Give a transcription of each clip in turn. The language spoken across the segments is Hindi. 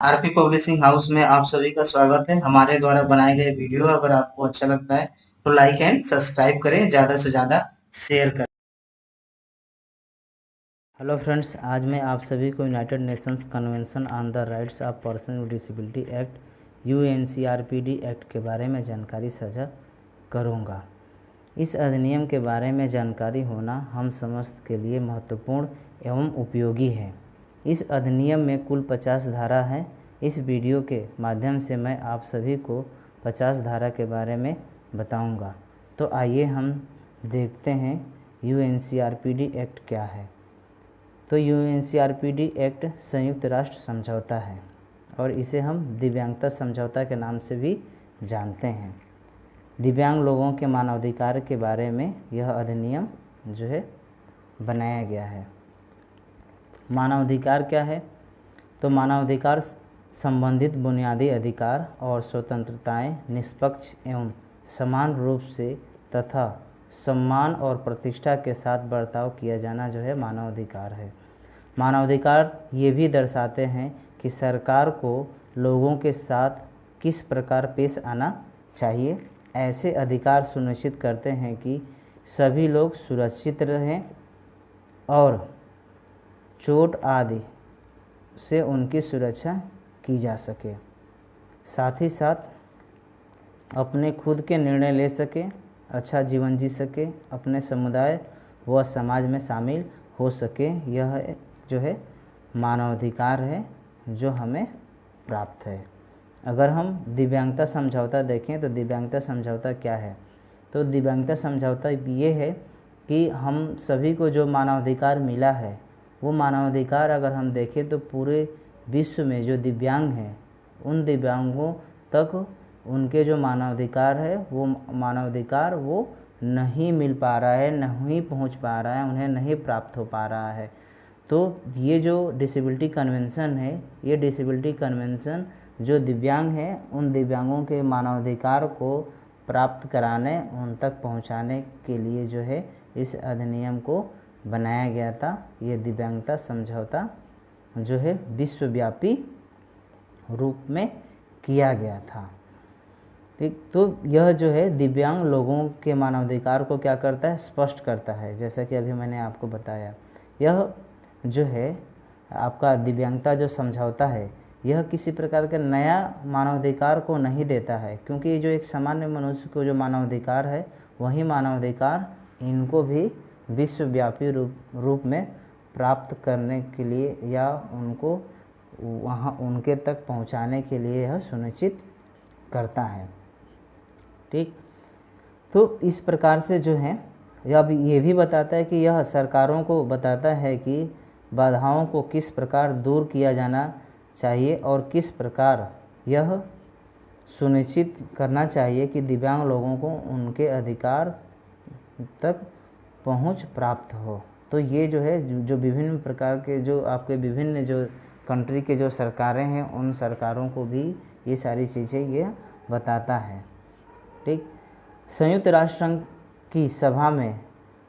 आरपी पब्लिशिंग हाउस में आप सभी का स्वागत है। हमारे द्वारा बनाए गए वीडियो अगर आपको अच्छा लगता है तो लाइक एंड सब्सक्राइब करें, ज़्यादा से ज़्यादा शेयर करें। हेलो फ्रेंड्स, आज मैं आप सभी को United Nations convention on the rights of person with disability act UNCRPD act के बारे में जानकारी साझा करूंगा। इस अधिनियम के बारे में जानकारी होना हम समस्त के लिए महत्वपूर्ण एवं उपयोगी है। इस अधिनियम में कुल 50 धारा है। इस वीडियो के माध्यम से मैं आप सभी को 50 धारा के बारे में बताऊंगा। तो आइए हम देखते हैं यूएनसीआरपीडी एक्ट क्या है। तो यूएनसीआरपीडी एक्ट संयुक्त राष्ट्र समझौता है और इसे हम दिव्यांगता समझौता के नाम से भी जानते हैं। दिव्यांग लोगों के मानवाधिकार के बारे में यह अधिनियम जो है बनाया गया है। मानवाधिकार क्या है? तो मानवाधिकार संबंधित बुनियादी अधिकार और स्वतंत्रताएं निष्पक्ष एवं समान रूप से तथा सम्मान और प्रतिष्ठा के साथ बर्ताव किया जाना जो है मानवाधिकार है। मानवाधिकार ये भी दर्शाते हैं कि सरकार को लोगों के साथ किस प्रकार पेश आना चाहिए। ऐसे अधिकार सुनिश्चित करते हैं कि सभी लोग सुरक्षित रहें और चोट आदि से उनकी सुरक्षा की जा सके, साथ ही साथ अपने खुद के निर्णय ले सके, अच्छा जीवन जी सके, अपने समुदाय व समाज में शामिल हो सके। यह जो है मानवाधिकार है जो हमें प्राप्त है। अगर हम दिव्यांगता समझौता देखें तो दिव्यांगता समझौता क्या है? तो दिव्यांगता समझौता ये है कि हम सभी को जो मानवाधिकार मिला है वो मानवाधिकार अगर हम देखें तो पूरे विश्व में जो दिव्यांग हैं उन दिव्यांगों तक उनके जो मानवाधिकार है वो मानवाधिकार वो नहीं मिल पा रहा है, नहीं पहुंच पा रहा है, उन्हें नहीं प्राप्त हो पा रहा है। तो ये जो डिसेबिलिटी कन्वेंशन है, ये डिसेबिलिटी कन्वेंशन जो दिव्यांग हैं उन दिव्यांगों के मानवाधिकार को प्राप्त कराने, उन तक पहुंचाने के लिए जो है इस अधिनियम को बनाया गया था। ये दिव्यांगता समझौता जो है विश्वव्यापी रूप में किया गया था। ठीक, तो यह जो है दिव्यांग लोगों के मानवाधिकार को क्या करता है? स्पष्ट करता है। जैसा कि अभी मैंने आपको बताया, यह जो है आपका दिव्यांगता जो समझौता है यह किसी प्रकार के नया मानवाधिकार को नहीं देता है, क्योंकि जो एक सामान्य मनुष्य को जो मानवाधिकार है वही मानवाधिकार इनको भी विश्वव्यापी रूप में प्राप्त करने के लिए या उनको वहाँ उनके तक पहुँचाने के लिए यह सुनिश्चित करता है। ठीक, तो इस प्रकार से जो है अब ये भी बताता है कि यह सरकारों को बताता है कि बाधाओं को किस प्रकार दूर किया जाना चाहिए और किस प्रकार यह सुनिश्चित करना चाहिए कि दिव्यांग लोगों को उनके अधिकार तक पहुंच प्राप्त हो। तो ये जो है जो विभिन्न प्रकार के जो आपके विभिन्न जो कंट्री के जो सरकारें हैं उन सरकारों को भी ये सारी चीज़ें ये बताता है। ठीक, संयुक्त राष्ट्र संघ की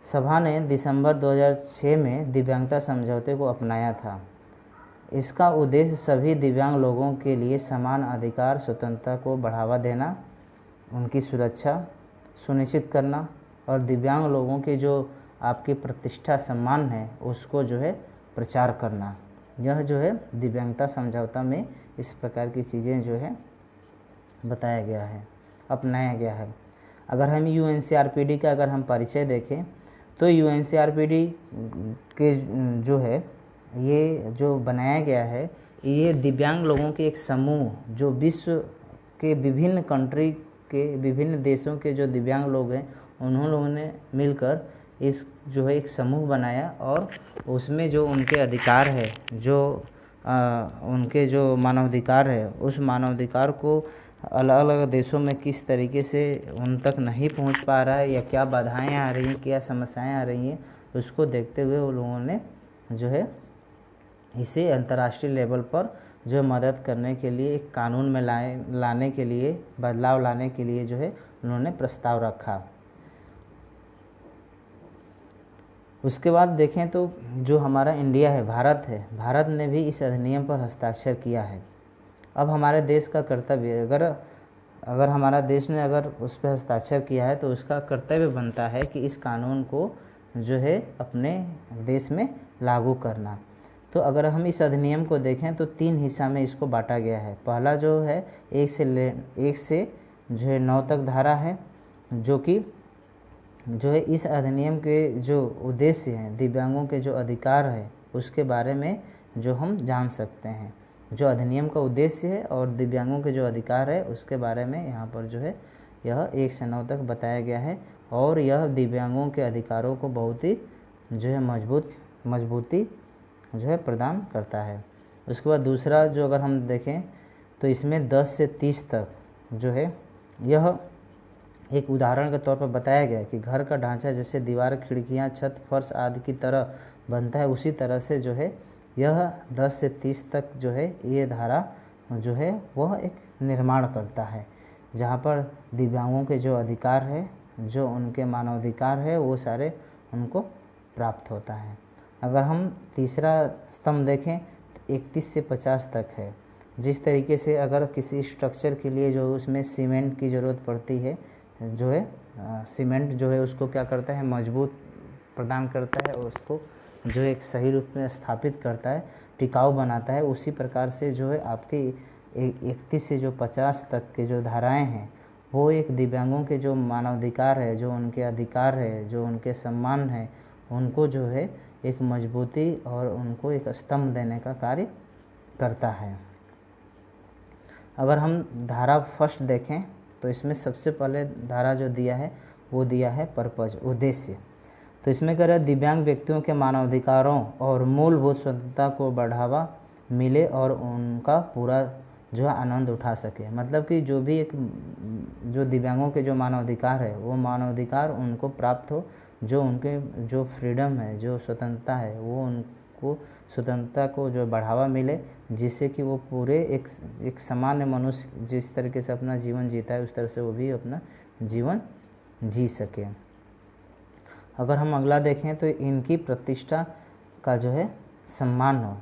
सभा ने दिसंबर 2006 में दिव्यांगता समझौते को अपनाया था। इसका उद्देश्य सभी दिव्यांग लोगों के लिए समान अधिकार, स्वतंत्रता को बढ़ावा देना, उनकी सुरक्षा सुनिश्चित करना और दिव्यांग लोगों के जो आपकी प्रतिष्ठा सम्मान है उसको जो है प्रचार करना। यह जो है दिव्यांगता समझौता में इस प्रकार की चीज़ें जो है बताया गया है, अपनाया गया है। अगर हम यूएनसीआरपीडी का अगर हम परिचय देखें तो यूएनसीआरपीडी के जो है ये जो बनाया गया है ये दिव्यांग लोगों के एक समूह जो विश्व के विभिन्न कंट्री के विभिन्न देशों के जो दिव्यांग लोग हैं उन्होंने लोगों ने मिलकर इस जो है एक समूह बनाया और उसमें जो उनके अधिकार है, जो उनके जो मानवाधिकार है उस मानवाधिकार को अलग अलग देशों में किस तरीके से उन तक नहीं पहुंच पा रहा है या क्या बाधाएं आ रही हैं, क्या समस्याएं आ रही हैं, उसको देखते हुए उन लोगों ने जो है इसे अंतर्राष्ट्रीय लेवल पर जो मदद करने के लिए एक कानून में लाने के लिए, बदलाव लाने के लिए जो है उन्होंने प्रस्ताव रखा। उसके बाद देखें तो जो हमारा इंडिया है, भारत है, भारत ने भी इस अधिनियम पर हस्ताक्षर किया है। अब हमारे देश का कर्तव्य, अगर हमारा देश ने अगर उस पर हस्ताक्षर किया है तो उसका कर्तव्य बनता है कि इस कानून को जो है अपने देश में लागू करना। तो अगर हम इस अधिनियम को देखें तो 3 हिस्सा में इसको बांटा गया है। पहला जो है 1 से जो है 9 तक धारा है, जो कि जो है इस अधिनियम के जो उद्देश्य हैं, दिव्यांगों के जो अधिकार है उसके बारे में जो हम जान सकते हैं। जो अधिनियम का उद्देश्य है और दिव्यांगों के जो अधिकार है उसके बारे में यहाँ पर जो है यह 1 से 9 तक बताया गया है, और यह दिव्यांगों के अधिकारों को बहुत ही जो है मजबूती जो है प्रदान करता है। उसके बाद दूसरा जो अगर हम देखें तो इसमें 10 से 30 तक जो है यह एक उदाहरण के तौर पर बताया गया है कि घर का ढांचा जैसे दीवार, खिड़कियां, छत, फर्श आदि की तरह बनता है, उसी तरह से जो है यह 10 से 30 तक जो है ये धारा जो है वह एक निर्माण करता है, जहाँ पर दिव्यांगों के जो अधिकार है, जो उनके मानवाधिकार है, वो सारे उनको प्राप्त होता है। अगर हम तीसरा स्तंभ देखें तो 31 से 50 तक है। जिस तरीके से अगर किसी स्ट्रक्चर के लिए जो उसमें सीमेंट की ज़रूरत पड़ती है, जो है सीमेंट जो है उसको क्या करता है, मजबूत प्रदान करता है और उसको जो एक सही रूप में स्थापित करता है, टिकाऊ बनाता है। उसी प्रकार से जो है आपके 31 से जो 50 तक के जो धाराएं हैं वो एक दिव्यांगों के जो मानवाधिकार है, जो उनके अधिकार है, जो उनके सम्मान है, उनको जो है एक मजबूती और उनको एक स्तंभ देने का कार्य करता है। अगर हम धारा फर्स्ट देखें तो इसमें सबसे पहले धारा जो दिया है वो दिया है पर्पज, उद्देश्य। तो इसमें कह रहा है दिव्यांग व्यक्तियों के मानवाधिकारों और मूलभूत स्वतंत्रता को बढ़ावा मिले और उनका पूरा जो है आनंद उठा सके। मतलब कि जो भी एक जो दिव्यांगों के जो मानवाधिकार है वो मानवाधिकार उनको प्राप्त हो, जो उनके जो फ्रीडम है, जो स्वतंत्रता है, वो उनको स्वतंत्रता को जो बढ़ावा मिले, जिससे कि वो पूरे एक सामान्य मनुष्य जिस तरीके से अपना जीवन जीता है उस तरह से वो भी अपना जीवन जी सके। अगर हम अगला देखें तो इनकी प्रतिष्ठा का जो है सम्मान हो,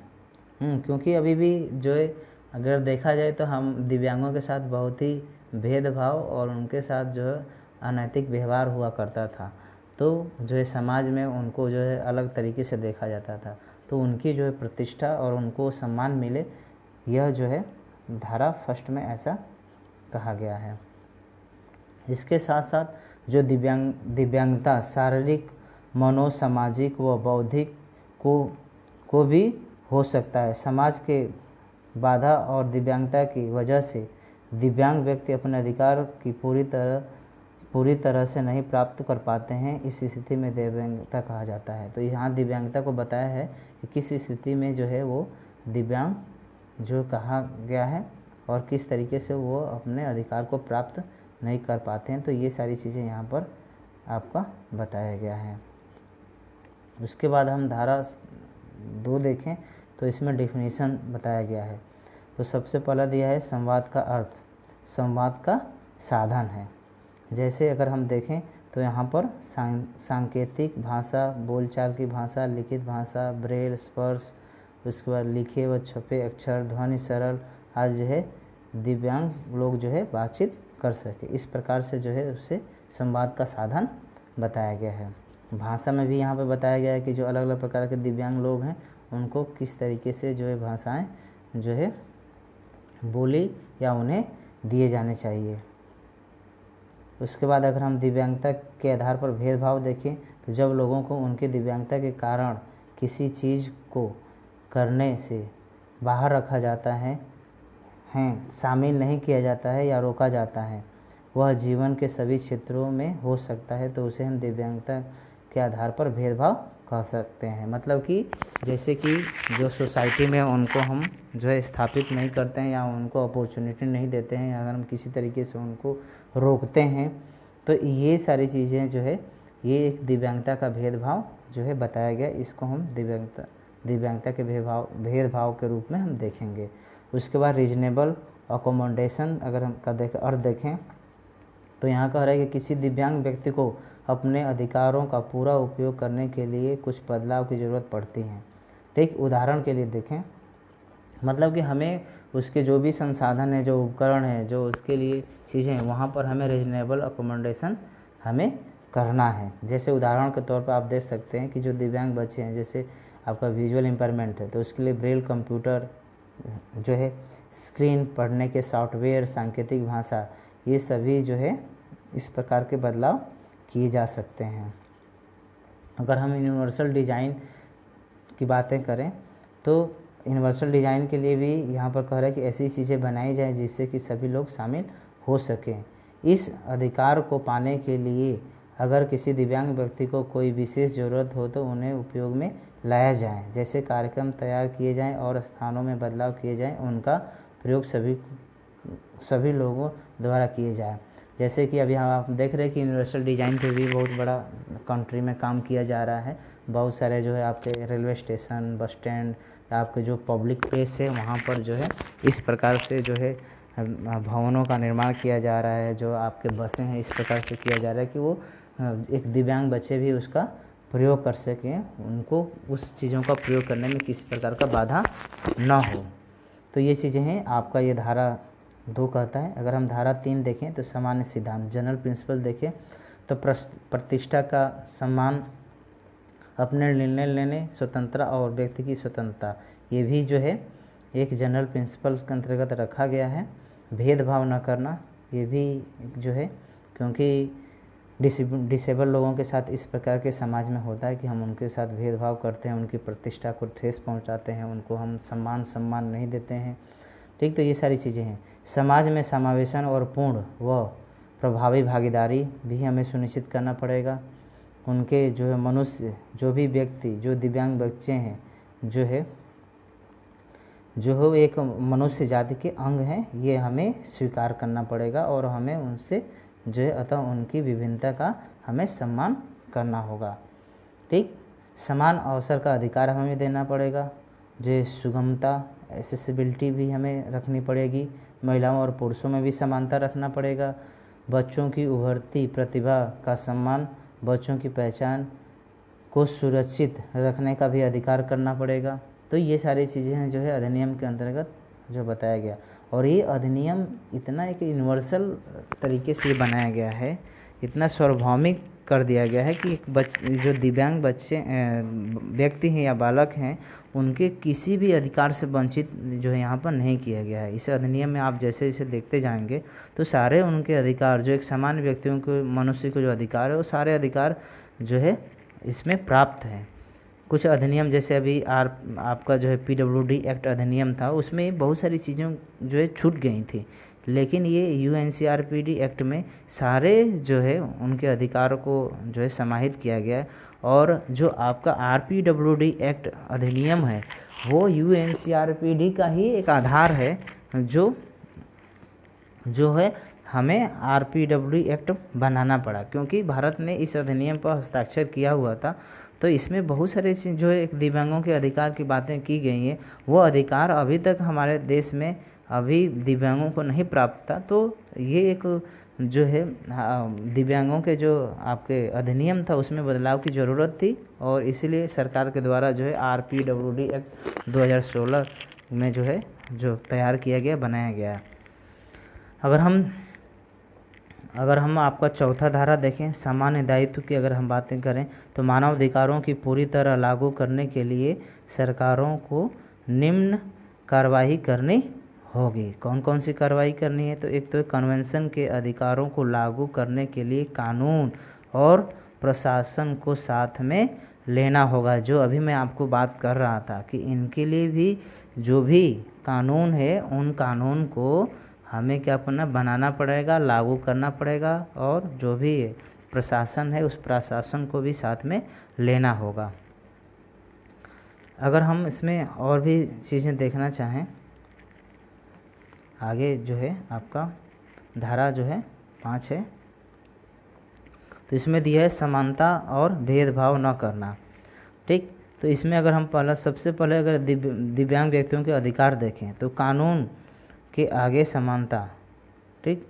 क्योंकि अभी भी जो है अगर देखा जाए तो हम दिव्यांगों के साथ बहुत ही भेदभाव और उनके साथ जो है अनैतिक व्यवहार हुआ करता था। तो जो है समाज में उनको जो है अलग तरीके से देखा जाता था। तो उनकी जो है प्रतिष्ठा और उनको सम्मान मिले, यह जो है धारा फर्स्ट में ऐसा कहा गया है। इसके साथ साथ जो दिव्यांगता शारीरिक, मनोसामाजिक व बौद्धिक को भी हो सकता है। समाज के बाधा और दिव्यांगता की वजह से दिव्यांग व्यक्ति अपने अधिकार की पूरी तरह से नहीं प्राप्त कर पाते हैं। इस स्थिति में दिव्यांगता कहा जाता है। तो यहाँ दिव्यांगता को बताया है कि किस स्थिति में जो है वो दिव्यांग जो कहा गया है और किस तरीके से वो अपने अधिकार को प्राप्त नहीं कर पाते हैं। तो ये सारी चीज़ें यहाँ पर आपका बताया गया है। उसके बाद हम धारा 2 देखें तो इसमें डेफिनेशन बताया गया है। तो सबसे पहला दिया है संवाद का अर्थ, संवाद का साधन है। जैसे अगर हम देखें तो यहाँ पर सांकेतिक भाषा, बोलचाल की भाषा, लिखित भाषा, ब्रेल, स्पर्श, उसके बाद लिखे व छपे अक्षर, ध्वनि, सरल आदि जो है दिव्यांग लोग जो है बातचीत कर सके, इस प्रकार से जो है उससे संवाद का साधन बताया गया है। भाषा में भी यहाँ पर बताया गया है कि जो अलग अलग प्रकार के दिव्यांग लोग हैं उनको किस तरीके से जो है भाषाएं जो है बोली या उन्हें दिए जाने चाहिए। उसके बाद अगर हम दिव्यांगता के आधार पर भेदभाव देखें तो जब लोगों को उनकी दिव्यांगता के कारण किसी चीज़ को करने से बाहर रखा जाता है, शामिल नहीं किया जाता है या रोका जाता है, वह जीवन के सभी क्षेत्रों में हो सकता है, तो उसे हम दिव्यांगता के आधार पर भेदभाव कह सकते हैं। मतलब कि जैसे कि जो सोसाइटी में उनको हम जो है स्थापित नहीं करते हैं या उनको अपॉर्चुनिटी नहीं देते हैं या अगर हम किसी तरीके से उनको रोकते हैं, तो ये सारी चीज़ें जो है ये एक दिव्यांगता का भेदभाव जो है बताया गया। इसको हम दिव्यांगता के भेदभाव के रूप में हम देखेंगे। उसके बाद रीजनेबल अकोमोडेशन अगर हम का अर्थ देखें तो यहाँ कह रहा है कि किसी दिव्यांग व्यक्ति को अपने अधिकारों का पूरा उपयोग करने के लिए कुछ बदलाव की ज़रूरत पड़ती है। ठीक उदाहरण के लिए देखें मतलब कि हमें उसके जो भी संसाधन है, जो उपकरण है, जो उसके लिए चीज़ें हैं, वहाँ पर हमें रीजनेबल अकोमोडेशन हमें करना है। जैसे उदाहरण के तौर पर आप देख सकते हैं कि जो दिव्यांग बच्चे हैं, जैसे आपका विजुअल इम्पेयरमेंट है, तो उसके लिए ब्रेल कंप्यूटर जो है, स्क्रीन पढ़ने के सॉफ्टवेयर, सांकेतिक भाषा, ये सभी जो है इस प्रकार के बदलाव किए जा सकते हैं। अगर हम यूनिवर्सल डिज़ाइन की बातें करें तो यूनिवर्सल डिज़ाइन के लिए भी यहाँ पर कह रहा है कि ऐसी चीज़ें बनाई जाए जिससे कि सभी लोग शामिल हो सकें। इस अधिकार को पाने के लिए अगर किसी दिव्यांग व्यक्ति को कोई विशेष ज़रूरत हो तो उन्हें उपयोग में लाया जाए। जैसे कार्यक्रम तैयार किए जाएं और स्थानों में बदलाव किए जाएं, उनका प्रयोग सभी लोगों द्वारा किए जाए। जैसे कि अभी हम आप देख रहे हैं कि यूनिवर्सल डिज़ाइन पे भी बहुत बड़ा कंट्री में काम किया जा रहा है। बहुत सारे जो है आपके रेलवे स्टेशन, बस स्टैंड, आपके जो पब्लिक प्लेस है वहाँ पर जो है इस प्रकार से जो है भवनों का निर्माण किया जा रहा है। जो आपके बसें हैं इस प्रकार से किया जा रहा है कि वो एक दिव्यांग बच्चे भी उसका प्रयोग कर सकें, उनको उस चीज़ों का प्रयोग करने में किसी प्रकार का बाधा ना हो। तो ये चीज़ें हैं। आपका ये धारा 2 कहता है। अगर हम धारा 3 देखें तो सामान्य सिद्धांत, जनरल प्रिंसिपल देखें तो प्रतिष्ठा का सम्मान, अपने निर्णय लेने स्वतंत्रता और व्यक्ति की स्वतंत्रता, ये भी जो है एक जनरल प्रिंसिपल्स के अंतर्गत रखा गया है। भेदभाव न करना, ये भी जो है, क्योंकि डिसेबल लोगों के साथ इस प्रकार के समाज में होता है कि हम उनके साथ भेदभाव करते हैं, उनकी प्रतिष्ठा को ठेस पहुंचाते हैं, उनको हम सम्मान नहीं देते हैं। ठीक, तो ये सारी चीज़ें हैं। समाज में समावेशन और पूर्ण व प्रभावी भागीदारी भी हमें सुनिश्चित करना पड़ेगा। उनके जो है मनुष्य, जो भी व्यक्ति, जो दिव्यांग बच्चे हैं, जो एक मनुष्य जाति के अंग हैं, ये हमें स्वीकार करना पड़ेगा और हमें उनसे जो है अतः उनकी विभिन्नता का हमें सम्मान करना होगा। ठीक, समान अवसर का अधिकार हमें देना पड़ेगा। जो सुगमता, एक्सेसिबिलिटी भी हमें रखनी पड़ेगी। महिलाओं और पुरुषों में भी समानता रखना पड़ेगा। बच्चों की उभरती प्रतिभा का सम्मान, बच्चों की पहचान को सुरक्षित रखने का भी अधिकार करना पड़ेगा। तो ये सारी चीज़ें हैं जो है अधिनियम के अंतर्गत जो बताया गया। और ये अधिनियम इतना एक यूनिवर्सल तरीके से बनाया गया है, इतना सार्वभौमिक कर दिया गया है कि एक जो दिव्यांग बच्चे व्यक्ति हैं या बालक हैं, उनके किसी भी अधिकार से वंचित जो है यहाँ पर नहीं किया गया है। इस अधिनियम में आप जैसे जैसे देखते जाएंगे तो सारे उनके अधिकार, जो एक सामान्य व्यक्तियों को, मनुष्य को जो अधिकार है, वो सारे अधिकार जो है इसमें प्राप्त हैं। कुछ अधिनियम जैसे अभी आपका जो है PWD एक्ट अधिनियम था, उसमें बहुत सारी चीज़ें जो है छूट गई थी, लेकिन ये UNCRPD एक्ट में सारे जो है उनके अधिकारों को जो है समाहित किया गया है। और जो आपका RPWD एक्ट अधिनियम है वो UNCRPD का ही एक आधार है, जो है हमें RPWD एक्ट बनाना पड़ा, क्योंकि भारत ने इस अधिनियम पर हस्ताक्षर किया हुआ था। तो इसमें बहुत सारे जो एक दिव्यांगों के अधिकार की बातें की गई हैं, वो अधिकार अभी तक हमारे देश में अभी दिव्यांगों को नहीं प्राप्त था। तो ये एक जो है दिव्यांगों के जो आपके अधिनियम था उसमें बदलाव की ज़रूरत थी, और इसीलिए सरकार के द्वारा जो है RPWD एक्ट 2016 में जो है जो तैयार किया गया, बनाया गया। अगर हम आपका चौथा धारा देखें, सामान्य दायित्व की अगर हम बातें करें तो मानव अधिकारों की पूरी तरह लागू करने के लिए सरकारों को निम्न कार्रवाई करनी होगी। कौन कौन सी कार्रवाई करनी है? तो एक तो कन्वेंशन के अधिकारों को लागू करने के लिए कानून और प्रशासन को साथ में लेना होगा। जो अभी मैं आपको बात कर रहा था कि इनके लिए भी जो भी कानून है, उन कानून को हमें क्या करना, बनाना पड़ेगा, लागू करना पड़ेगा, और जो भी प्रशासन है उस प्रशासन को भी साथ में लेना होगा। अगर हम इसमें और भी चीज़ें देखना चाहें, आगे जो है आपका धारा जो है 5 है, तो इसमें दिया है समानता और भेदभाव न करना। ठीक, तो इसमें अगर हम सबसे पहले अगर दिव्यांग व्यक्तियों के अधिकार देखें तो कानून के आगे समानता। ठीक,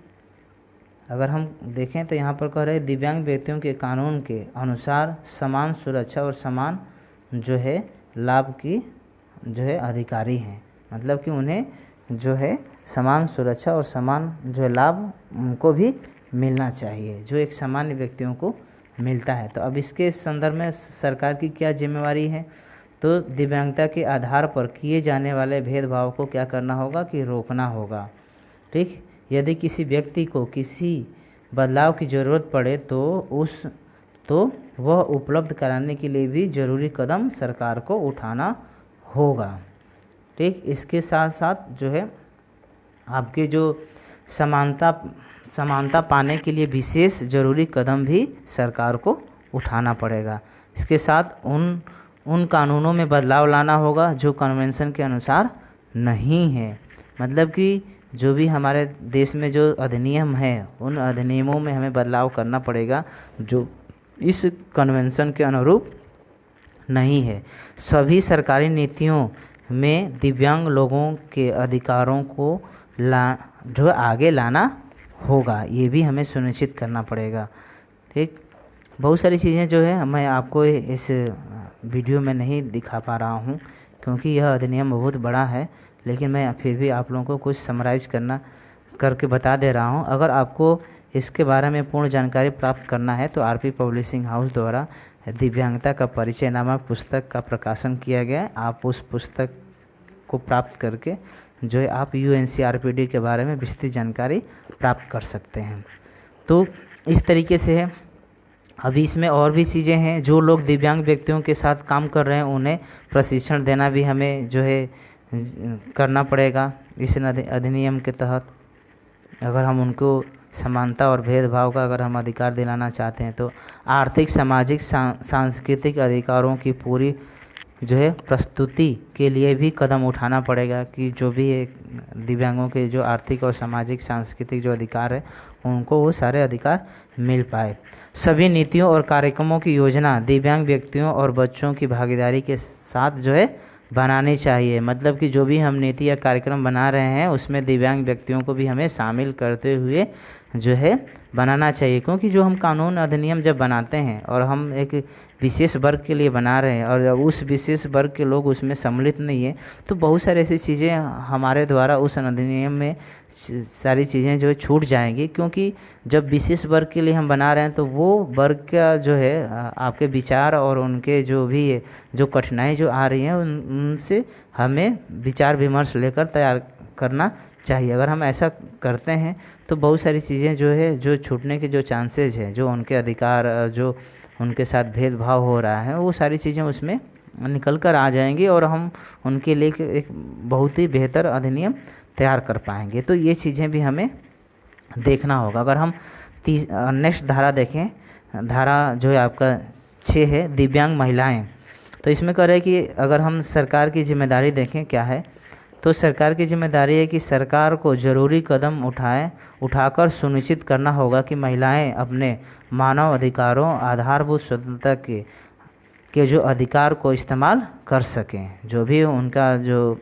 अगर हम देखें तो यहाँ पर कह रहे हैं दिव्यांग व्यक्तियों के कानून के अनुसार समान सुरक्षा और समान जो है लाभ की जो है अधिकारी हैं। मतलब कि उन्हें जो है समान सुरक्षा और समान जो लाभ उनको भी मिलना चाहिए जो एक सामान्य व्यक्तियों को मिलता है। तो अब इसके संदर्भ में सरकार की क्या जिम्मेवारी है, तो दिव्यांगता के आधार पर किए जाने वाले भेदभाव को क्या करना होगा कि रोकना होगा। ठीक, यदि किसी व्यक्ति को किसी बदलाव की ज़रूरत पड़े तो वह उपलब्ध कराने के लिए भी ज़रूरी कदम सरकार को उठाना होगा। ठीक, इसके साथ साथ जो है आपके जो समानता पाने के लिए विशेष ज़रूरी कदम भी सरकार को उठाना पड़ेगा। इसके साथ उन कानूनों में बदलाव लाना होगा जो कन्वेंशन के अनुसार नहीं है। मतलब कि जो भी हमारे देश में जो अधिनियम है उन अधिनियमों में हमें बदलाव करना पड़ेगा जो इस कन्वेंशन के अनुरूप नहीं है। सभी सरकारी नीतियों में दिव्यांग लोगों के अधिकारों को जो आगे लाना होगा, ये भी हमें सुनिश्चित करना पड़ेगा। ठीक, बहुत सारी चीज़ें जो है मैं आपको इस वीडियो में नहीं दिखा पा रहा हूँ क्योंकि यह अधिनियम बहुत बड़ा है, लेकिन मैं फिर भी आप लोगों को कुछ समराइज करके बता दे रहा हूँ। अगर आपको इसके बारे में पूर्ण जानकारी प्राप्त करना है तो आरपी पब्लिशिंग हाउस द्वारा दिव्यांगता का परिचय नामक पुस्तक का प्रकाशन किया गया है। आप उस पुस्तक को प्राप्त करके जो है आप यूएनसीआरपीडी के बारे में विस्तृत जानकारी प्राप्त कर सकते हैं। तो इस तरीके से है। अभी इसमें और भी चीज़ें हैं। जो लोग दिव्यांग व्यक्तियों के साथ काम कर रहे हैं उन्हें प्रशिक्षण देना भी हमें जो है करना पड़ेगा इस अधिनियम के तहत। अगर हम उनको समानता और भेदभाव का अगर हम अधिकार दिलाना चाहते हैं तो आर्थिक, सामाजिक, सांस्कृतिक अधिकारों की पूरी जो है प्रस्तुति के लिए भी कदम उठाना पड़ेगा कि जो भी दिव्यांगों के जो आर्थिक और सामाजिक, सांस्कृतिक जो अधिकार है उनको वो सारे अधिकार मिल पाए। सभी नीतियों और कार्यक्रमों की योजना दिव्यांग व्यक्तियों और बच्चों की भागीदारी के साथ जो है बनानी चाहिए। मतलब कि जो भी हम नीति या कार्यक्रम बना रहे हैं उसमें दिव्यांग व्यक्तियों को भी हमें शामिल करते हुए जो है बनाना चाहिए, क्योंकि जो हम कानून अधिनियम जब बनाते हैं और हम एक विशेष वर्ग के लिए बना रहे हैं और जब उस विशेष वर्ग के लोग उसमें सम्मिलित नहीं है तो बहुत सारी ऐसी चीज़ें हमारे द्वारा उस अधिनियम में सारी चीज़ें जो है छूट जाएंगी। क्योंकि जब विशेष वर्ग के लिए हम बना रहे हैं तो वो वर्ग का जो है आपके विचार और उनके जो भी जो कठिनाई जो आ रही हैं उनसे हमें विचार विमर्श लेकर तैयार करना चाहिए। अगर हम ऐसा करते हैं तो बहुत सारी चीज़ें जो है जो छूटने के जो चांसेस हैं, जो उनके अधिकार, जो उनके साथ भेदभाव हो रहा है, वो सारी चीज़ें उसमें निकल कर आ जाएंगी और हम उनके लिए एक बहुत ही बेहतर अधिनियम तैयार कर पाएंगे। तो ये चीज़ें भी हमें देखना होगा। अगर हम नेक्स्ट धारा देखें, धारा जो है आपका 6 है दिव्यांग महिलाएं। तो इसमें कह रहे हैं कि अगर हम सरकार की जिम्मेदारी देखें क्या है, तो सरकार की जिम्मेदारी है कि सरकार को ज़रूरी कदम उठाकर सुनिश्चित करना होगा कि महिलाएं अपने मानव अधिकारों, आधारभूत स्वतंत्रता के जो अधिकार को इस्तेमाल कर सकें। जो भी उनका जो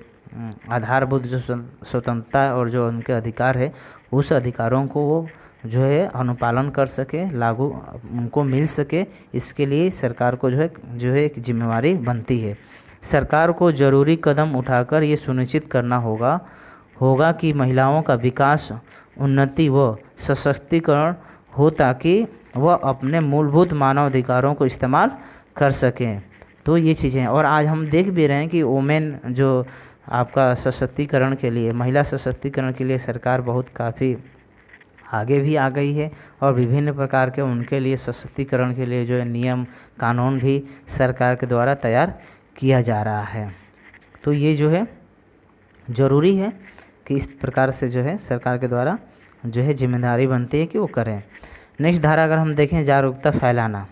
आधारभूत जो स्वतंत्रता और जो उनके अधिकार है उस अधिकारों को वो जो है अनुपालन कर सके, लागू उनको मिल सके, इसके लिए सरकार को जो है एक जिम्मेवारी बनती है। सरकार को ज़रूरी कदम उठाकर ये सुनिश्चित करना होगा कि महिलाओं का विकास, उन्नति व सशक्तिकरण हो ताकि वह अपने मूलभूत मानव अधिकारों को इस्तेमाल कर सकें। तो ये चीज़ें, और आज हम देख भी रहे हैं कि वुमेन जो आपका सशक्तिकरण के लिए, महिला सशक्तिकरण के लिए सरकार बहुत काफ़ी आगे भी आ गई है और विभिन्न प्रकार के उनके लिए सशक्तिकरण के लिए जो है नियम कानून भी सरकार के द्वारा तैयार किया जा रहा है। तो ये जो है ज़रूरी है कि इस प्रकार से जो है सरकार के द्वारा जो है जिम्मेदारी बनती है कि वो करें। नेक्स्ट धारा अगर हम देखें, जागरूकता फैलाना,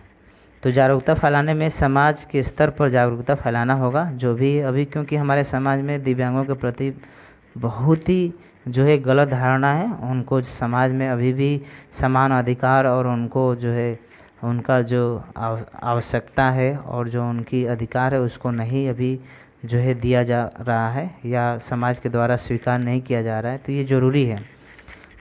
तो जागरूकता फैलाने में समाज के स्तर पर जागरूकता फैलाना होगा। जो भी अभी क्योंकि हमारे समाज में दिव्यांगों के प्रति बहुत ही जो है गलत धारणा है, उनको समाज में अभी भी समान अधिकार और उनको जो है उनका जो आवश्यकता है और जो उनकी अधिकार है उसको नहीं अभी जो है दिया जा रहा है या समाज के द्वारा स्वीकार नहीं किया जा रहा है। तो ये ज़रूरी है।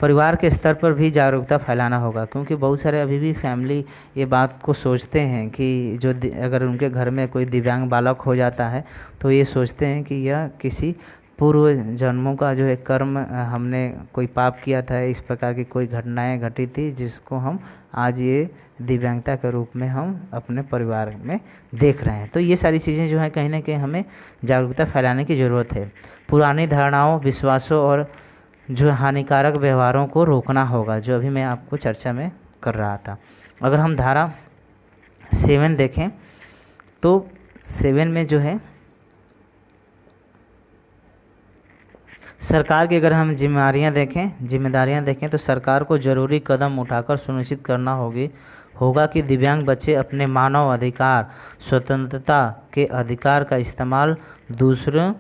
परिवार के स्तर पर भी जागरूकता फैलाना होगा, क्योंकि बहुत सारे अभी भी फैमिली ये बात को सोचते हैं कि जो अगर उनके घर में कोई दिव्यांग बालक हो जाता है तो ये सोचते हैं कि यह किसी पूर्व जन्मों का जो है कर्म, हमने कोई पाप किया था, इस प्रकार की कोई घटनाएं घटी थी जिसको हम आज ये दिव्यांगता के रूप में हम अपने परिवार में देख रहे हैं। तो ये सारी चीज़ें जो हैं कहीं ना कहीं हमें जागरूकता फैलाने की ज़रूरत है। पुरानी धारणाओं, विश्वासों और जो हानिकारक व्यवहारों को रोकना होगा, जो अभी मैं आपको चर्चा में कर रहा था। अगर हम धारा 7 देखें तो 7 में जो है सरकार की अगर हम जिम्मेदारियां देखें तो सरकार को जरूरी कदम उठाकर सुनिश्चित करना होगा कि दिव्यांग बच्चे अपने मानव अधिकार, स्वतंत्रता के अधिकार का इस्तेमाल दूसरों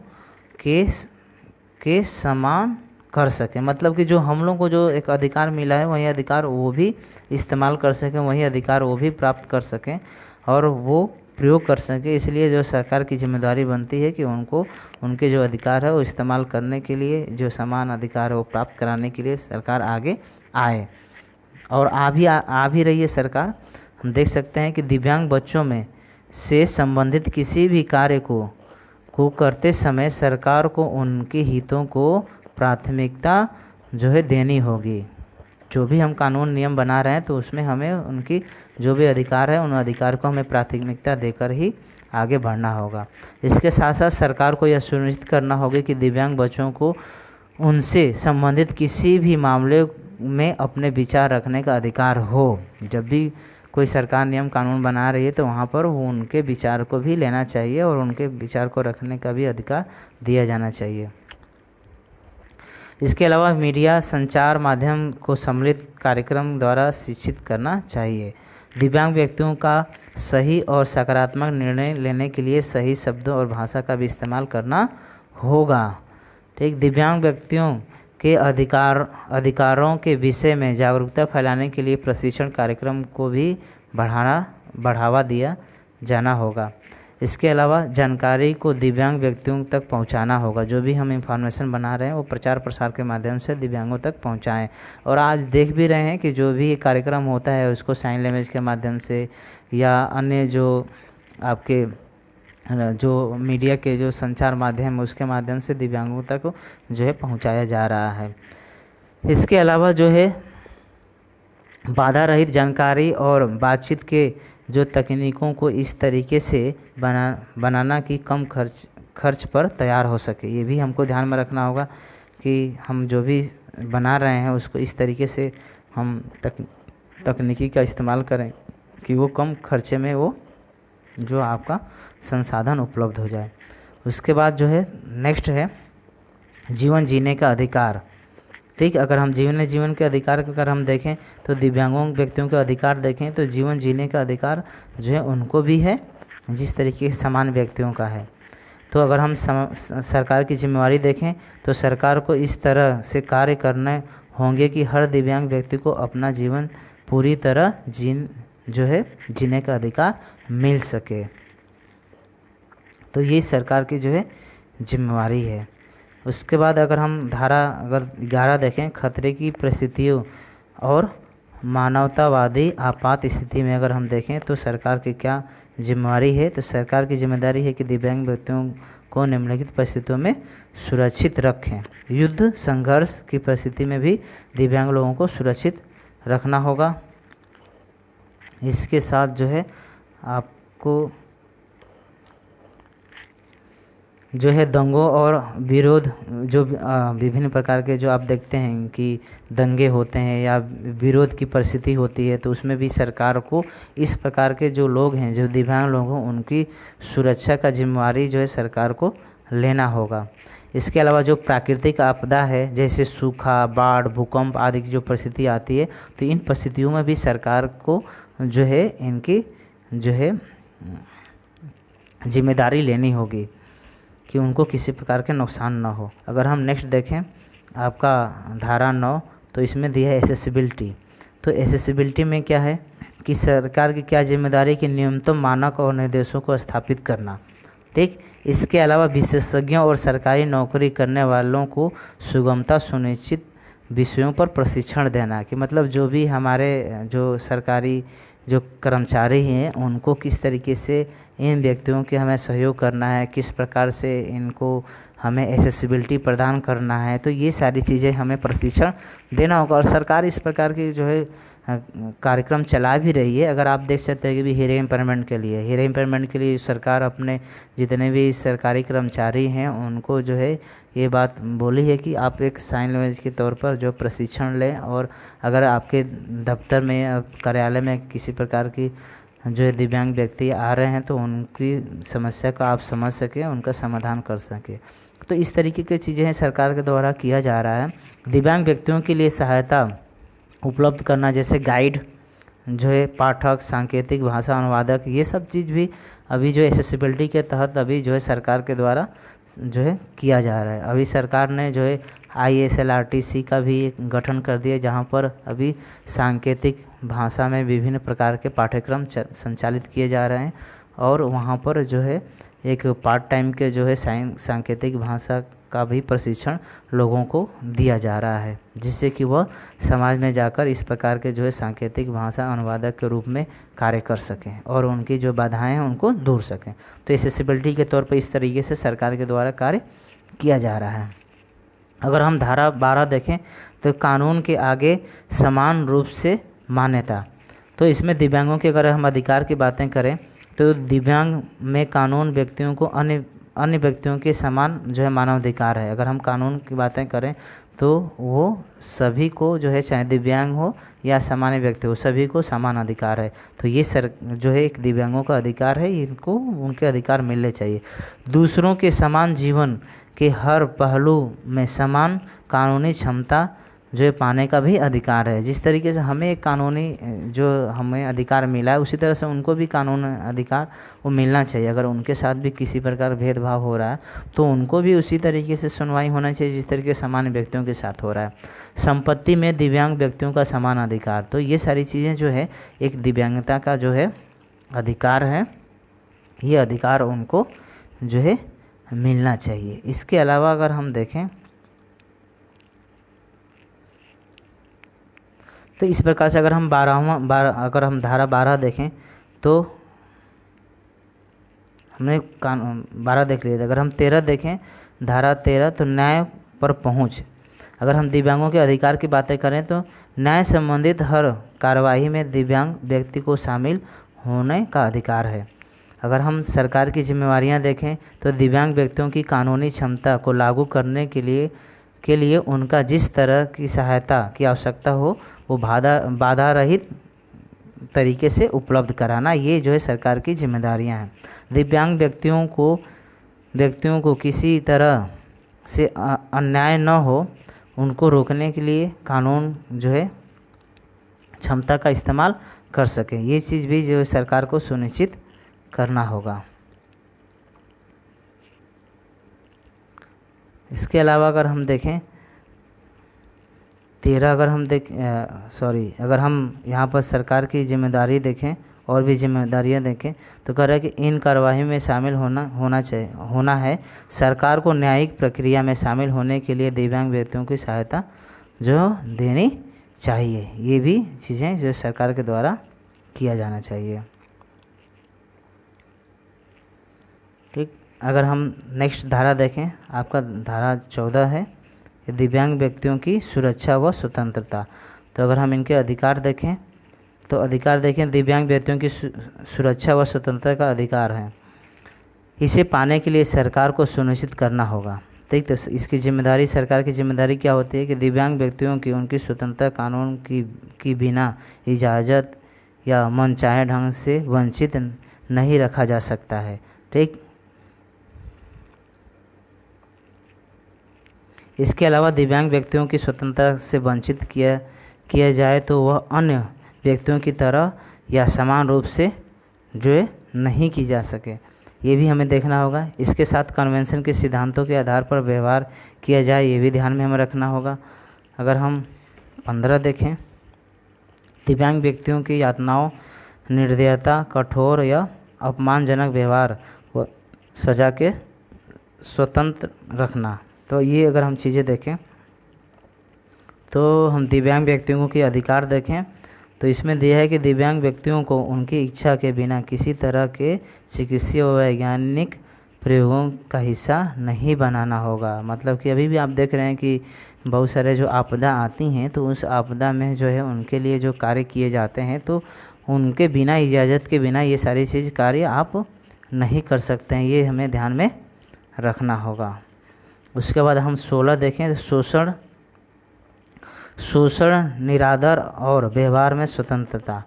के समान कर सकें। मतलब कि जो हम लोग को जो एक अधिकार मिला है वही अधिकार वो भी इस्तेमाल कर सकें, वही अधिकार वो भी प्राप्त कर सकें और वो प्रयोग कर सकें। इसलिए जो सरकार की जिम्मेदारी बनती है कि उनको उनके जो अधिकार है वो इस्तेमाल करने के लिए, जो समान अधिकार है वो प्राप्त कराने के लिए सरकार आगे आए। और आ भी रही है सरकार। हम देख सकते हैं कि दिव्यांग बच्चों में से संबंधित किसी भी कार्य को करते समय सरकार को उनके हितों को प्राथमिकता जो है देनी होगी। जो भी हम कानून नियम बना रहे हैं तो उसमें हमें उनकी जो भी अधिकार है उन अधिकार को हमें प्राथमिकता देकर ही आगे बढ़ना होगा। इसके साथ साथ सरकार को यह सुनिश्चित करना होगा कि दिव्यांग बच्चों को उनसे संबंधित किसी भी मामले में अपने विचार रखने का अधिकार हो। जब भी कोई सरकार नियम कानून बना रही है तो वहाँ पर वो उनके विचार को भी लेना चाहिए और उनके विचार को रखने का भी अधिकार दिया जाना चाहिए। इसके अलावा मीडिया संचार माध्यम को सम्मिलित कार्यक्रम द्वारा शिक्षित करना चाहिए। दिव्यांग व्यक्तियों का सही और सकारात्मक निर्णय लेने के लिए सही शब्दों और भाषा का भी इस्तेमाल करना होगा। ठीक, दिव्यांग व्यक्तियों के अधिकारों के विषय में जागरूकता फैलाने के लिए प्रशिक्षण कार्यक्रम को भी बढ़ावा दिया जाना होगा। इसके अलावा जानकारी को दिव्यांग व्यक्तियों तक पहुंचाना होगा। जो भी हम इंफॉर्मेशन बना रहे हैं वो प्रचार प्रसार के माध्यम से दिव्यांगों तक पहुंचाएं। और आज देख भी रहे हैं कि जो भी कार्यक्रम होता है उसको साइन लैंग्वेज के माध्यम से या अन्य जो आपके जो मीडिया के जो संचार माध्यम है उसके माध्यम से दिव्यांगों तक जो है पहुंचाया जा रहा है। इसके अलावा जो है बाधा रहित जानकारी और बातचीत के जो तकनीकों को इस तरीके से बनाना कि कम खर्च पर तैयार हो सके। ये भी हमको ध्यान में रखना होगा कि हम जो भी बना रहे हैं उसको इस तरीके से हम तकनीकी का इस्तेमाल करें कि वो कम खर्चे में वो जो आपका संसाधन उपलब्ध हो जाए। उसके बाद जो है नेक्स्ट है जीवन जीने का अधिकार। ठीक, अगर हम जीवन के अधिकार का अगर हम देखें तो दिव्यांगों व्यक्तियों के अधिकार देखें तो जीवन जीने का अधिकार जो है उनको भी है जिस तरीके से समान व्यक्तियों का है। तो अगर हम सरकार की जिम्मेवारी देखें तो सरकार को इस तरह से कार्य करने होंगे कि हर दिव्यांग व्यक्ति को अपना जीवन पूरी तरह जीने का अधिकार मिल सके। तो ये सरकार की जो है जिम्मेवारी है। उसके बाद अगर हम धारा 11 देखें, खतरे की परिस्थितियों और मानवतावादी आपात स्थिति में अगर हम देखें तो सरकार की क्या जिम्मेवारी है। तो सरकार की जिम्मेदारी है कि दिव्यांग व्यक्तियों को निम्नलिखित परिस्थितियों में सुरक्षित रखें। युद्ध संघर्ष की परिस्थिति में भी दिव्यांग लोगों को सुरक्षित रखना होगा। इसके साथ जो है आपको जो है दंगों और विरोध, जो विभिन्न प्रकार के जो आप देखते हैं कि दंगे होते हैं या विरोध की परिस्थिति होती है तो उसमें भी सरकार को इस प्रकार के जो लोग हैं, जो दिव्यांग लोग हैं, उनकी सुरक्षा का जिम्मेवारी जो है सरकार को लेना होगा। इसके अलावा जो प्राकृतिक आपदा है जैसे सूखा, बाढ़, भूकंप आदि की जो परिस्थिति आती है तो इन परिस्थितियों में भी सरकार को जो है इनकी जो है जिम्मेदारी लेनी होगी कि उनको किसी प्रकार के नुकसान ना हो। अगर हम नेक्स्ट देखें आपका धारा 9 तो इसमें दिया है एसेसिबिलिटी। तो एसेसिबिलिटी में क्या है कि सरकार की क्या जिम्मेदारी कि न्यूनतम मानक और निर्देशों को स्थापित करना। ठीक, इसके अलावा विशेषज्ञों और सरकारी नौकरी करने वालों को सुगमता सुनिश्चित विषयों पर प्रशिक्षण देना कि मतलब जो भी हमारे जो सरकारी जो कर्मचारी हैं उनको किस तरीके से इन व्यक्तियों के हमें सहयोग करना है, किस प्रकार से इनको हमें एक्सेसिबिलिटी प्रदान करना है, तो ये सारी चीज़ें हमें प्रशिक्षण देना होगा। और सरकार इस प्रकार की जो है कार्यक्रम चला भी रही है। अगर आप देख सकते हैं कि भी हीरे इम्पावरमेंट के लिए सरकार अपने जितने भी सरकारी कर्मचारी हैं उनको जो है ये बात बोली है कि आप एक साइन लैंग्वेज के तौर पर जो प्रशिक्षण लें, और अगर आपके दफ्तर में कार्यालय में किसी प्रकार की जो है दिव्यांग व्यक्ति आ रहे हैं तो उनकी समस्या का आप समझ सकें, उनका समाधान कर सकें। तो इस तरीके की चीज़ें हैं सरकार के द्वारा किया जा रहा है। दिव्यांग व्यक्तियों के लिए सहायता उपलब्ध करना, जैसे गाइड जो है, पाठक, सांकेतिक भाषा अनुवादक, ये सब चीज़ भी अभी जो एक्सेसिबिलिटी के तहत अभी जो है सरकार के द्वारा जो है किया जा रहा है। अभी सरकार ने जो है ISLRTC का भी एक गठन कर दिया, जहाँ पर अभी सांकेतिक भाषा में विभिन्न प्रकार के पाठ्यक्रम संचालित किए जा रहे हैं, और वहाँ पर जो है एक पार्ट टाइम के जो है सांकेतिक भाषा का भी प्रशिक्षण लोगों को दिया जा रहा है, जिससे कि वह समाज में जाकर इस प्रकार के जो है सांकेतिक भाषा अनुवादक के रूप में कार्य कर सकें और उनकी जो बाधाएं हैं उनको दूर सकें। तो एक्सेसिबिलिटी के तौर पर इस तरीके से सरकार के द्वारा कार्य किया जा रहा है। अगर हम धारा 12 देखें तो कानून के आगे समान रूप से मान्यता, तो इसमें दिव्यांगों के अगर हम अधिकार की बातें करें तो दिव्यांग में कानून व्यक्तियों को अन्य व्यक्तियों के समान जो है मानवाधिकार है। अगर हम कानून की बातें करें तो वो सभी को जो है, चाहे दिव्यांग हो या सामान्य व्यक्ति हो, सभी को समान अधिकार है। तो ये जो है एक दिव्यांगों का अधिकार है, इनको उनके अधिकार मिलने चाहिए। दूसरों के समान जीवन के हर पहलू में समान कानूनी क्षमता जो है पाने का भी अधिकार है। जिस तरीके से हमें एक कानूनी जो हमें अधिकार मिला है, उसी तरह से उनको भी कानून अधिकार वो मिलना चाहिए। अगर उनके साथ भी किसी प्रकार भेदभाव हो रहा है तो उनको भी उसी तरीके से सुनवाई होना चाहिए जिस तरीके से सामान्य व्यक्तियों के साथ हो रहा है। संपत्ति में दिव्यांग व्यक्तियों का समान अधिकार, तो ये सारी चीज़ें जो है एक दिव्यांगता का जो है अधिकार है, ये अधिकार उनको जो है मिलना चाहिए। इसके अलावा अगर हम देखें तो इस प्रकार से अगर हम अगर हम धारा 12 देखें तो हमने 12 देख लिया था। अगर हम 13 देखें, धारा 13, तो न्याय पर पहुंच। अगर हम दिव्यांगों के अधिकार की बातें करें तो न्याय संबंधित हर कार्यवाही में दिव्यांग व्यक्ति को शामिल होने का अधिकार है। अगर हम सरकार की जिम्मेवारियां देखें तो दिव्यांग व्यक्तियों की कानूनी क्षमता को लागू करने के लिए उनका जिस तरह की सहायता की आवश्यकता हो वो बाधा रहित तरीके से उपलब्ध कराना, ये जो है सरकार की जिम्मेदारियां हैं। दिव्यांग व्यक्तियों को किसी तरह से अन्याय न हो, उनको रोकने के लिए कानून जो है क्षमता का इस्तेमाल कर सके, ये चीज़ भी जो है सरकार को सुनिश्चित करना होगा। इसके अलावा अगर हम देखें 13, अगर हम यहाँ पर सरकार की जिम्मेदारी देखें और भी जिम्मेदारियाँ देखें तो कह रहा है कि इन कार्यवाही में शामिल होना है। सरकार को न्यायिक प्रक्रिया में शामिल होने के लिए दिव्यांग व्यक्तियों की सहायता जो देनी चाहिए। ये भी चीज़ें जो सरकार के द्वारा किया जाना चाहिए। ठीक, अगर हम नेक्स्ट धारा देखें, आपका धारा 14 है दिव्यांग व्यक्तियों की सुरक्षा व स्वतंत्रता। तो अगर हम इनके अधिकार देखें तो दिव्यांग व्यक्तियों की सुरक्षा व स्वतंत्रता का अधिकार है। इसे पाने के लिए सरकार को सुनिश्चित करना होगा। ठीक, तो इसकी जिम्मेदारी, सरकार की जिम्मेदारी क्या होती है कि दिव्यांग व्यक्तियों की उनकी स्वतंत्रता कानून की बिना इजाज़त या मनचाहे ढंग से वंचित नहीं रखा जा सकता है। ठीक, इसके अलावा दिव्यांग व्यक्तियों की स्वतंत्रता से वंचित किया जाए तो वह अन्य व्यक्तियों की तरह या समान रूप से जो है नहीं की जा सके, ये भी हमें देखना होगा। इसके साथ कन्वेंशन के सिद्धांतों के आधार पर व्यवहार किया जाए, ये भी ध्यान में हमें रखना होगा। अगर हम 15 देखें, दिव्यांग व्यक्तियों की यातनाओं, निर्दयता, कठोर या अपमानजनक व्यवहार व सजा के स्वतंत्र रखना। तो ये अगर हम चीज़ें देखें तो हम दिव्यांग व्यक्तियों के अधिकार देखें तो इसमें दिया है कि दिव्यांग व्यक्तियों को उनकी इच्छा के बिना किसी तरह के चिकित्सीय व वैज्ञानिक प्रयोगों का हिस्सा नहीं बनाना होगा। मतलब कि अभी भी आप देख रहे हैं कि बहुत सारे जो आपदा आती हैं तो उस आपदा में जो है उनके लिए जो कार्य किए जाते हैं तो उनके बिना, इजाज़त के बिना ये सारी चीज़ कार्य आप नहीं कर सकते हैं, ये हमें ध्यान में रखना होगा। उसके बाद हम 16 देखें तो शोषण, निरादर और व्यवहार में स्वतंत्रता।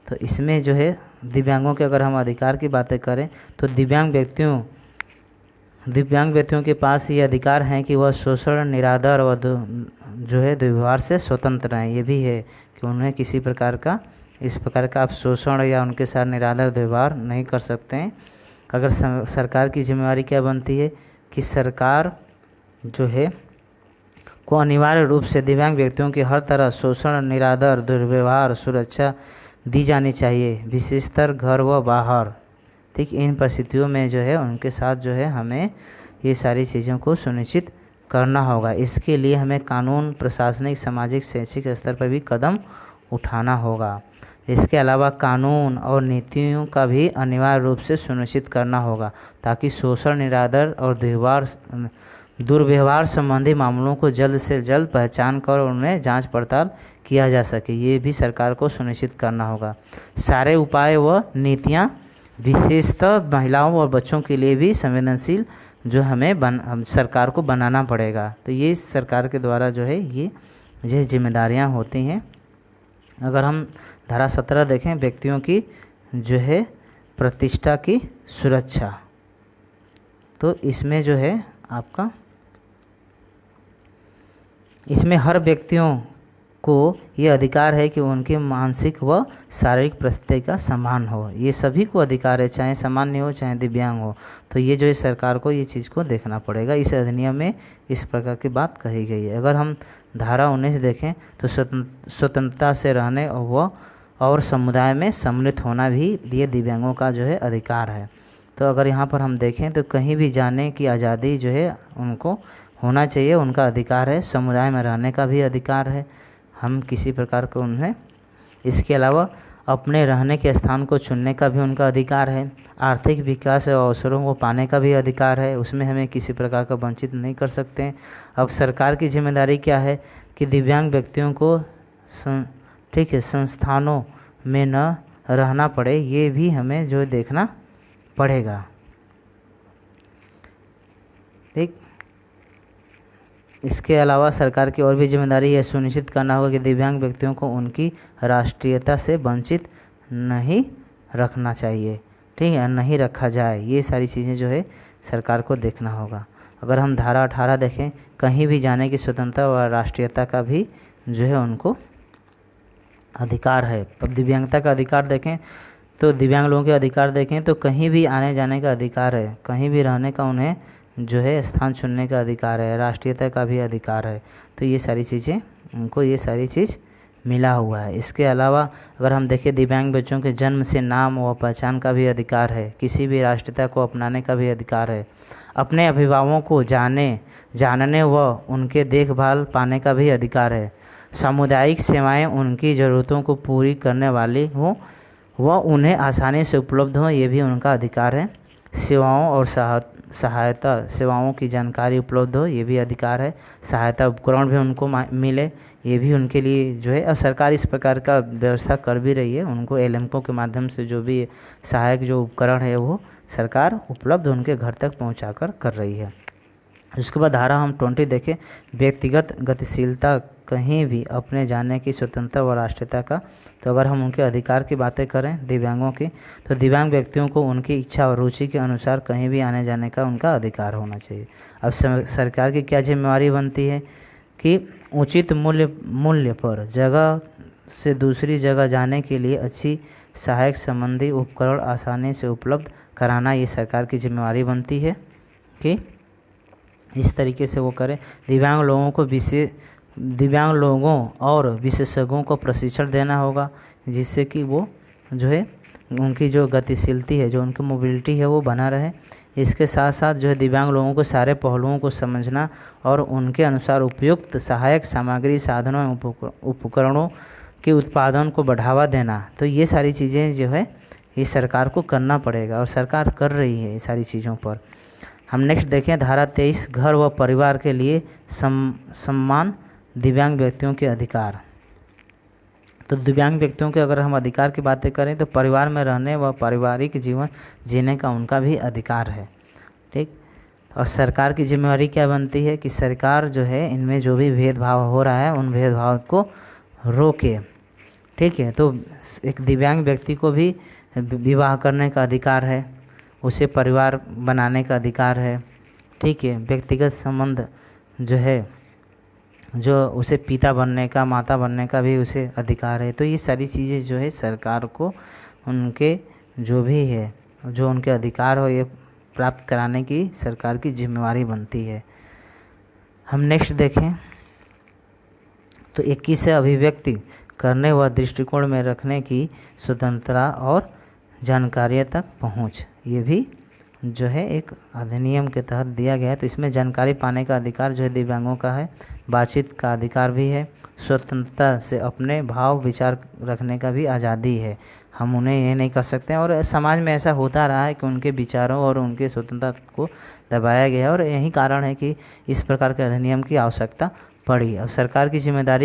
तो इसमें जो है दिव्यांगों के अगर हम अधिकार की बातें करें तो दिव्यांग व्यक्तियों के पास ये अधिकार हैं कि वह शोषण, निरादर और जो है दुर्व्यवहार से स्वतंत्र हैं। ये भी है कि उन्हें किसी प्रकार का इस प्रकार का आप शोषण या उनके साथ निरादर व्यवहार नहीं कर सकते हैं। अगर सरकार की जिम्मेवारी क्या बनती है कि सरकार जो है को अनिवार्य रूप से दिव्यांग व्यक्तियों की हर तरह शोषण, निरादर, दुर्व्यवहार, सुरक्षा दी जानी चाहिए, विशेषतर घर व बाहर। ठीक, इन परिस्थितियों में जो है उनके साथ जो है हमें ये सारी चीज़ों को सुनिश्चित करना होगा। इसके लिए हमें कानून, प्रशासनिक, सामाजिक, शैक्षिक स्तर पर भी कदम उठाना होगा। इसके अलावा कानून और नीतियों का भी अनिवार्य रूप से सुनिश्चित करना होगा ताकि शोषण, निरादर और दुर्व्यवहार संबंधी मामलों को जल्द से जल्द पहचान कर उन्हें जांच पड़ताल किया जा सके। ये भी सरकार को सुनिश्चित करना होगा। सारे उपाय व नीतियाँ विशेषतः महिलाओं और बच्चों के लिए भी संवेदनशील जो हमें सरकार को बनाना पड़ेगा। तो ये सरकार के द्वारा जो है ये जिम्मेदारियाँ होती हैं। अगर हम धारा 17 देखें, व्यक्तियों की जो है प्रतिष्ठा की सुरक्षा, तो इसमें जो है आपका इसमें हर व्यक्तियों को ये अधिकार है कि उनकी मानसिक व शारीरिक परिस्थिति का सम्मान हो। ये सभी को अधिकार है, चाहे सामान्य हो चाहे दिव्यांग हो। तो ये जो है सरकार को ये चीज़ को देखना पड़ेगा। इस अधिनियम में इस प्रकार की बात कही गई है। अगर हम धारा 19 देखें तो स्वतंत्रता से रहने और समुदाय में सम्मिलित होना भी ये दिव्यांगों का जो है अधिकार है। तो अगर यहाँ पर हम देखें तो कहीं भी जाने की आज़ादी जो है उनको होना चाहिए, उनका अधिकार है। समुदाय में रहने का भी अधिकार है, हम किसी प्रकार को उन्हें। इसके अलावा अपने रहने के स्थान को चुनने का भी उनका अधिकार है। आर्थिक विकास और अवसरों को पाने का भी अधिकार है, उसमें हमें किसी प्रकार का वंचित नहीं कर सकते हैं। अब सरकार की जिम्मेदारी क्या है कि दिव्यांग व्यक्तियों को ठीक है संस्थानों में न रहना पड़े, ये भी हमें जो देखना पड़ेगा। ठीक, इसके अलावा सरकार की और भी जिम्मेदारी यह सुनिश्चित करना होगा कि दिव्यांग व्यक्तियों को उनकी राष्ट्रीयता से वंचित नहीं रखना चाहिए, ठीक है, नहीं रखा जाए। ये सारी चीज़ें जो है सरकार को देखना होगा। अगर हम धारा 18 देखें, कहीं भी जाने की स्वतंत्रता और राष्ट्रीयता का भी जो है उनको अधिकार है। अब दिव्यांगता का अधिकार देखें तो दिव्यांग लोगों के अधिकार देखें तो कहीं भी आने जाने का अधिकार है, कहीं भी रहने का उन्हें जो है स्थान चुनने का अधिकार है, राष्ट्रीयता का भी अधिकार है। तो ये सारी चीज़ें उनको ये सारी चीज़ मिला हुआ है। इसके अलावा अगर हम देखें दिव्यांग बच्चों के जन्म से नाम व पहचान का भी अधिकार है, किसी भी राष्ट्रीयता को अपनाने का भी अधिकार है, अपने अभिभावकों को जानने व उनके देखभाल पाने का भी अधिकार है, सामुदायिक सेवाएं उनकी ज़रूरतों को पूरी करने वाली हों व उन्हें आसानी से उपलब्ध हों, ये भी उनका अधिकार है। सेवाओं और सहायता सेवाओं की जानकारी उपलब्ध हो, ये भी अधिकार है। सहायता उपकरण भी उनको मिले, ये भी उनके लिए जो है। और सरकार इस प्रकार का व्यवस्था कर भी रही है, उनको एलएमको के माध्यम से जो भी सहायक जो उपकरण है वो सरकार उपलब्ध उनके घर तक पहुंचाकर कर रही है। उसके बाद धारा हम 20 देखें, व्यक्तिगत गतिशीलता, कहीं भी अपने जाने की स्वतंत्रता व राष्ट्रीयता का। तो अगर हम उनके अधिकार की बातें करें दिव्यांगों की, तो दिव्यांग व्यक्तियों को उनकी इच्छा और रुचि के अनुसार कहीं भी आने जाने का उनका अधिकार होना चाहिए। अब सरकार की क्या जिम्मेवारी बनती है कि उचित मूल्य पर जगह से दूसरी जगह जाने के लिए अच्छी सहायक संबंधी उपकरण आसानी से उपलब्ध कराना, ये सरकार की जिम्मेवारी बनती है कि इस तरीके से वो करें। दिव्यांग लोगों और विशेषज्ञों को प्रशिक्षण देना होगा, जिससे कि वो जो है उनकी जो गतिशीलता है, जो उनकी मोबिलिटी है वो बना रहे। इसके साथ साथ जो है दिव्यांग लोगों को सारे पहलुओं को समझना और उनके अनुसार उपयुक्त सहायक सामग्री, साधनों एवं उपकरणों के उत्पादन को बढ़ावा देना। तो ये सारी चीज़ें जो है ये सरकार को करना पड़ेगा और सरकार कर रही है ये सारी चीज़ों पर। हम नेक्स्ट देखें धारा 23 घर व परिवार के लिए सम्मान दिव्यांग व्यक्तियों के अधिकार। तो दिव्यांग व्यक्तियों के अगर हम अधिकार की बातें करें तो परिवार में रहने व पारिवारिक जीवन जीने का उनका भी अधिकार है। ठीक। और सरकार की जिम्मेवारी क्या बनती है कि सरकार जो है इनमें जो भी भेदभाव हो रहा है उन भेदभाव को रोके। ठीक है। तो एक दिव्यांग व्यक्ति को भी विवाह करने का अधिकार है, उसे परिवार बनाने का अधिकार है। ठीक है। व्यक्तिगत संबंध जो है जो उसे पिता बनने का माता बनने का भी उसे अधिकार है। तो ये सारी चीज़ें जो है सरकार को उनके जो भी है जो उनके अधिकार हो ये प्राप्त कराने की सरकार की जिम्मेवारी बनती है। हम नेक्स्ट देखें तो 21 है अभिव्यक्ति करने व दृष्टिकोण में रखने की स्वतंत्रता और जानकारी तक पहुँच। ये भी जो है एक अधिनियम के तहत दिया गया है। तो इसमें जानकारी पाने का अधिकार जो है दिव्यांगों का है, बातचीत का अधिकार भी है, स्वतंत्रता से अपने भाव विचार रखने का भी आज़ादी है। हम उन्हें ये नहीं कर सकते और समाज में ऐसा होता रहा है कि उनके विचारों और उनके स्वतंत्रता को दबाया गया और यही कारण है कि इस प्रकार के अधिनियम की आवश्यकता पड़ी। अब सरकार की जिम्मेदारी